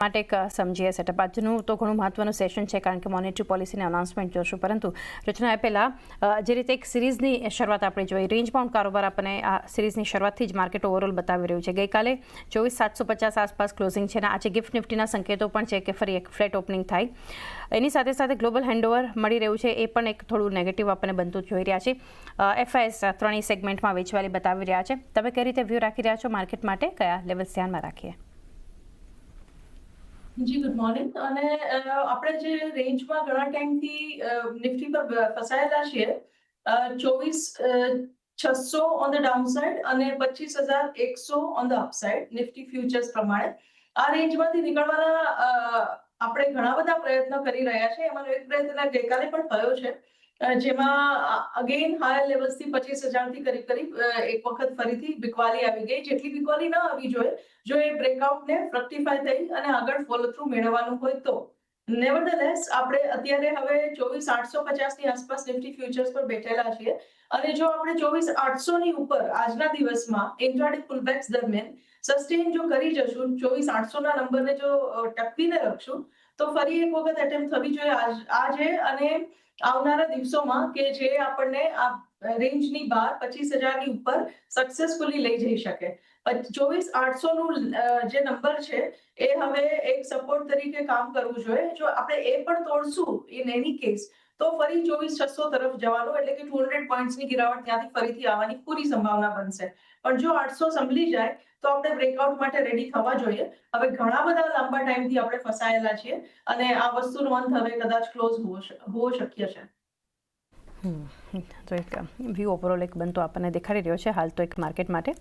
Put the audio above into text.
માટે એક સમજીએ સેટઅપ આજનું તો ઘણું મહત્વનું સેશન છે કારણ કે મોનેટરી પોલિસીની અનાઉન્સમેન્ટ જોશું, પરંતુ રચના એ પહેલાં જે રીતે એક સિરીઝની શરૂઆત આપણે જોઈ, રેન્જ બાઉન્ડ કારોબાર આપણને આ સિરીઝની શરૂઆતથી જ માર્કેટ ઓવરઓલ બતાવી રહ્યું છે. ગઈકાલે 24,750 આસપાસ ક્લોઝિંગ છે અને આજે ગિફ્ટ નિફ્ટીના સંકેતો પણ છે કે ફરી એક ફ્લેટ ઓપનિંગ થાય. એની સાથે સાથે ગ્લોબલ હેન્ડઓવર મળી રહ્યું છે, એ પણ એક થોડું નેગેટિવ આપણને બનતું જોઈ રહ્યા છે. FIS ત્રણેય સેગમેન્ટમાં વેચવાલી બતાવી રહ્યા છે. તમે કઈ રીતે વ્યૂ રાખી રહ્યા છો માર્કેટ માટે, કયા લેવલ્સ ધ્યાનમાં રાખીએ? જી ગુડ મોર્નિંગ. અને આપણે જે રેન્જમાં ઘણા ટાઈમથી નિફ્ટી પર ફસાયેલા છીએ, 24,600 ઓન ધ ડાઉનસાઇડ અને 25,100 on the upside Nifty futures પ્રમાણે આ રેન્જમાંથી નીકળવાના આપણે ઘણા બધા પ્રયત્નો કરી રહ્યા છે. એમાંનો એક પ્રયત્ન ગઈકાલે પણ થયો છે, જેમાં અગેન હાયર લેવલ્સથી 25,000 થી કરીબ એક વખત ફરીથી બીકવાલી આવી ગઈ. જેટલી બીકવાલી ન આવી જોઈએ, જો એ બ્રેકઆઉટને ફ્રક્ટિફાય થઈ અને આગળ ફોલો થ્રુ મેળવવાનું હોય તો. નેવરધેલેસ આપણે અત્યારે હવે 24,850 ની આસપાસ નિફ્ટી ફ્યુચર્સ પર બેઠેલા છીએ અને જો આપણે 24,800 ની ઉપર આજના દિવસમાં ઇન્ટ્રાડે પુલબેક્સ દરમિયાન સસ્ટેન જો કરી જશું, 24,800 ના નંબરને જો ટપકીને રખશું, તો ફરી એક વખત એટેમ્પ થવી જોઈએ આજે અને આવનારા દિવસોમાં, કે જે આપણને આ રેન્જની બહાર 25,000 ની ઉપર સક્સેસફુલી લઈ જઈ શકે. 24,800 નું જે નંબર છે એ હવે એક સપોર્ટ તરીકે કામ કરવું જોઈએ. જો આપણે એ પણ તોડશું ઇન એની કેસ, તો ફરી 24,600 તરફ જવાનું, એટલે કે 200 પોઈન્ટ્સની ગિરાવટ ત્યાંથી ફરીથી આવવાની પૂરી સંભાવના બનશે. પણ જો 800 સંભળી જાય તો આપણે બ્રેકઆઉટ માટે રેડી થવા જોઈએ. હવે ઘણા બધા લાંબા ટાઈમથી આપણે ફસાયેલા છીએ અને આ વસ્તુનો અંત હવે કદાચ ક્લોઝ હોવો શક્ય છે. તો એક વ્યૂ ઓવરઓલ એક બનતો આપણને દેખાડી રહ્યો છે હાલ તો એક માર્કેટ માટે.